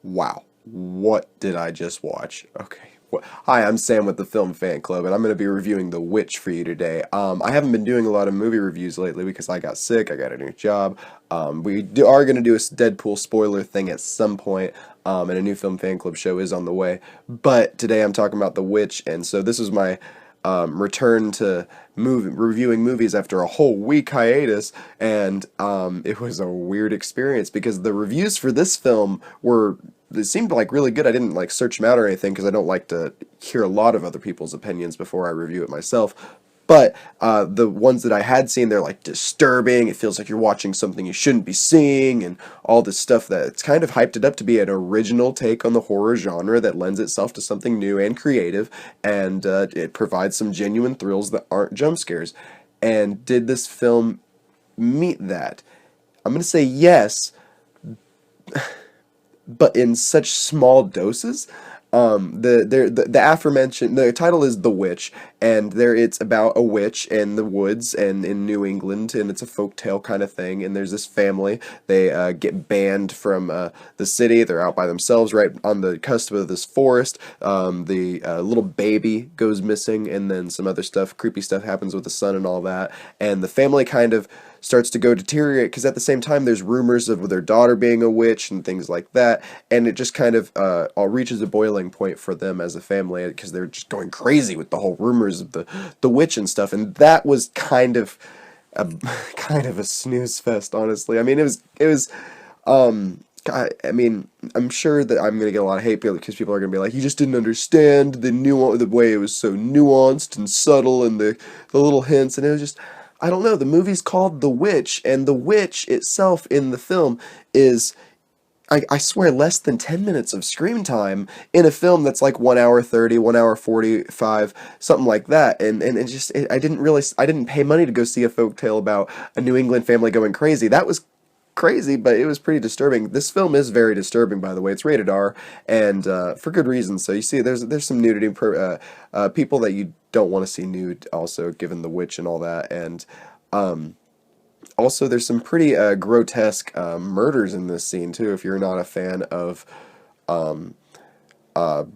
Wow, what did I just watch? Okay. Hi, I'm Sam with the Film Fan Club, and I'm going to be reviewing The Witch for you today. I haven't been doing a lot of movie reviews lately because I got sick, I got a new job. Are going to do a Deadpool spoiler thing at some point, and a new Film Fan Club show is on the way. But today I'm talking about The Witch, and so this is my return to reviewing movies after a whole week hiatus, and it was a weird experience because the reviews for this film were they seemed like really good. I didn't like search them out or anything because I don't like to hear a lot of other people's opinions before I review it myself. But the ones that I had seen, they're like disturbing. It feels like you're watching something you shouldn't be seeing, and all this stuff that it's kind of hyped it up to be an original take on the horror genre that lends itself to something new and creative, and it provides some genuine thrills that aren't jump scares. And did this film meet that? I'm gonna say yes, but in such small doses. The aforementioned the title is The Witch, and it's about a witch in the woods and in New England, and it's a folktale kind of thing. And there's this family. They get banned from the city. They're out by themselves, right on the cusp of this forest. The little baby goes missing, and then some other stuff, creepy stuff happens with the son and all that. And the family kind of starts to go deteriorate because at the same time there's rumors of their daughter being a witch and things like that, and it just kind of all reaches a boiling point for them as a family because they're just going crazy with the whole rumors of the witch and stuff. And that was kind of a kind of a snooze fest, honestly. I mean, it was I mean, I'm sure that I'm gonna get a lot of hate because people are gonna be like, "You just didn't understand the way it was so nuanced and subtle, and the little hints." And it was just, I don't know. The movie's called The Witch, and the witch itself in the film is, I swear, less than 10 minutes of screen time in a film that's like 1 hour 30, 1 hour 45, something like that. And I didn't pay money to go see a folktale about a New England family going crazy. That was crazy, but it was pretty disturbing. This film is very disturbing, by the way. It's rated R, and for good reason. So you see, there's some nudity, people that you don't want to see nude, also given the witch and all that, and also there's some pretty grotesque murders in this scene too. If you're not a fan of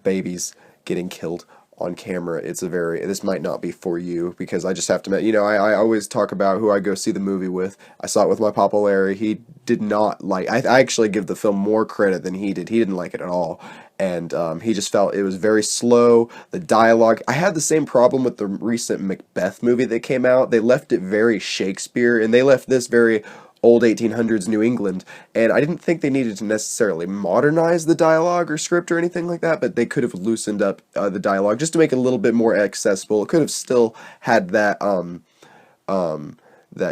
babies getting killed on camera, this might not be for you, because I just have to admit, I always talk about who I go see the movie with. I saw it with my Papa Larry. He did not like, I actually give the film more credit than he did. He didn't like it at all. And he just felt it was very slow. The dialogue, I had the same problem with the recent Macbeth movie that came out. They left it very Shakespeare, and they left this very old 1800s New England, and I didn't think they needed to necessarily modernize the dialogue or script or anything like that, but they could have loosened up the dialogue just to make it a little bit more accessible. It could have still had that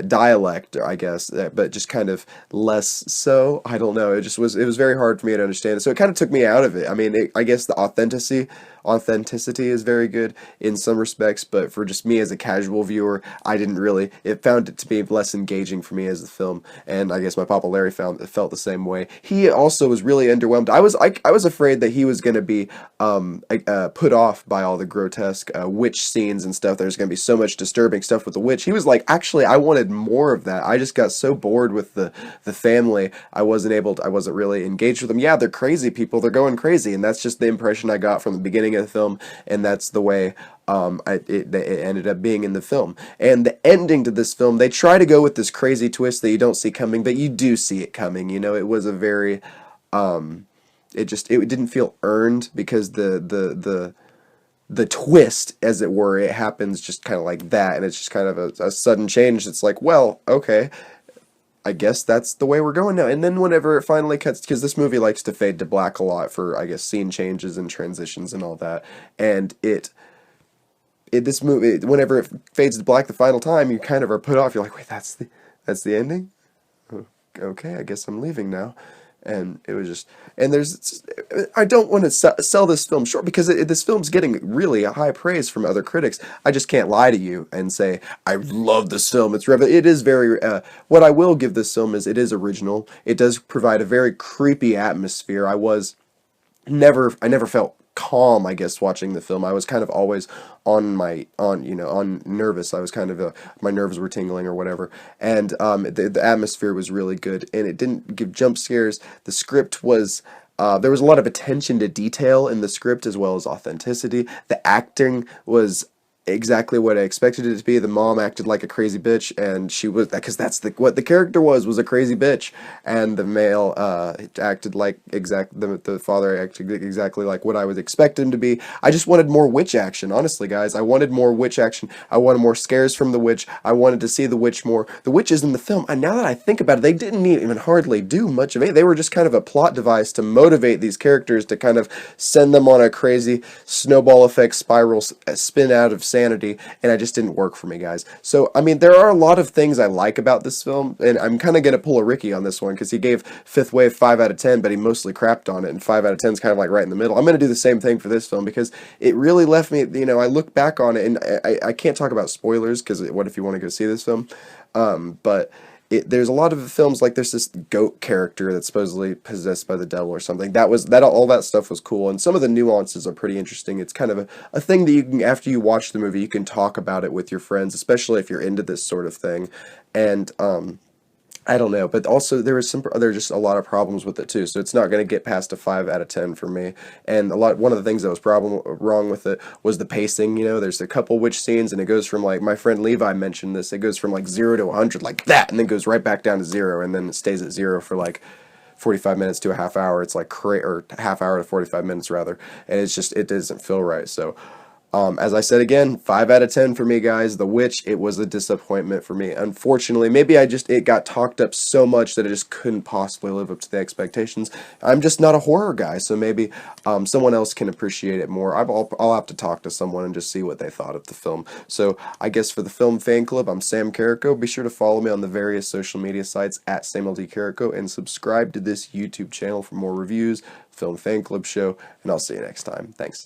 dialect, I guess, but just kind of less so. I don't know. It was very hard for me to understand. So it kind of took me out of it. I mean, I guess the authenticity is very good in some respects, but for just me as a casual viewer, it found it to be less engaging for me as a film. And I guess my Papa Larry felt the same way. He also was really underwhelmed. I was afraid that he was going to be put off by all the grotesque witch scenes and stuff. There's going to be so much disturbing stuff with the witch. He was like, actually, I wanted more of that. I just got so bored with the family. I wasn't really engaged with them. Yeah, they're crazy people. They're going crazy, and that's just the impression I got from the beginning of the film, and that's the way it ended up being in the film. And the ending to this film, they try to go with this crazy twist that you don't see coming, but you do see it coming. It was a very it didn't feel earned, because the twist, as it were, it happens just kind of like that, and it's just kind of a sudden change. It's like, well, okay, I guess that's the way we're going now. And then whenever it finally cuts, because this movie likes to fade to black a lot for, I guess, scene changes and transitions and all that, and this movie, whenever it fades to black the final time, you kind of are put off. You're like, wait, that's the ending? Okay, I guess I'm leaving now. And it was just, and I don't want to sell this film short, because this film's getting really high praise from other critics. I just can't lie to you and say, I love this film. It is very, what I will give this film is it is original. It does provide a very creepy atmosphere. I never felt calm, I guess, watching the film. I was kind of always on nervous. I was kind of my nerves were tingling or whatever, and the atmosphere was really good, and it didn't give jump scares. The script was There was a lot of attention to detail in the script as well as authenticity. The acting was exactly what I expected it to be. The mom acted like a crazy bitch, and she was, because that's what the character was a crazy bitch, and the male acted like the father acted exactly like what I would expect him to be. I just wanted more witch action, honestly, guys. I wanted more witch action. I wanted more scares from the witch. I wanted to see the witch more. The witches in the film, and now that I think about it, they didn't even hardly do much of it. They were just kind of a plot device to motivate these characters to kind of send them on a crazy snowball effect spiral spin out of sanity, and it just didn't work for me, guys. So, I mean, there are a lot of things I like about this film, and I'm kind of going to pull a Ricky on this one, because he gave Fifth Wave 5 out of 10, but he mostly crapped on it, and 5 out of 10 is kind of like right in the middle. I'm going to do the same thing for this film, because it really left me, I look back on it, and I can't talk about spoilers, because what if you want to go see this film? But there's a lot of films like there's this goat character that's supposedly possessed by the devil or something. All that stuff was cool, and some of the nuances are pretty interesting. It's kind of a thing that you can, after you watch the movie, you can talk about it with your friends, especially if you're into this sort of thing. And I don't know, but also there's just a lot of problems with it too. So it's not going to get past a 5 out of 10 for me. And one of the things that was wrong with it was the pacing. There's a couple witch scenes, and it goes from, like, my friend Levi mentioned this. It goes from like 0 to 100 like that, and then goes right back down to 0, and then it stays at 0 for like 45 minutes to a half hour. It's like or half hour to 45 minutes rather, and it doesn't feel right. So as I said again, 5 out of 10 for me, guys. The Witch, it was a disappointment for me. Unfortunately, maybe it got talked up so much that it just couldn't possibly live up to the expectations. I'm just not a horror guy, so maybe someone else can appreciate it more. I'll have to talk to someone and just see what they thought of the film. So I guess for the Film Fan Club, I'm Sam Carrico. Be sure to follow me on the various social media sites at SamLD Carrico, and subscribe to this YouTube channel for more reviews, Film Fan Club show, and I'll see you next time. Thanks.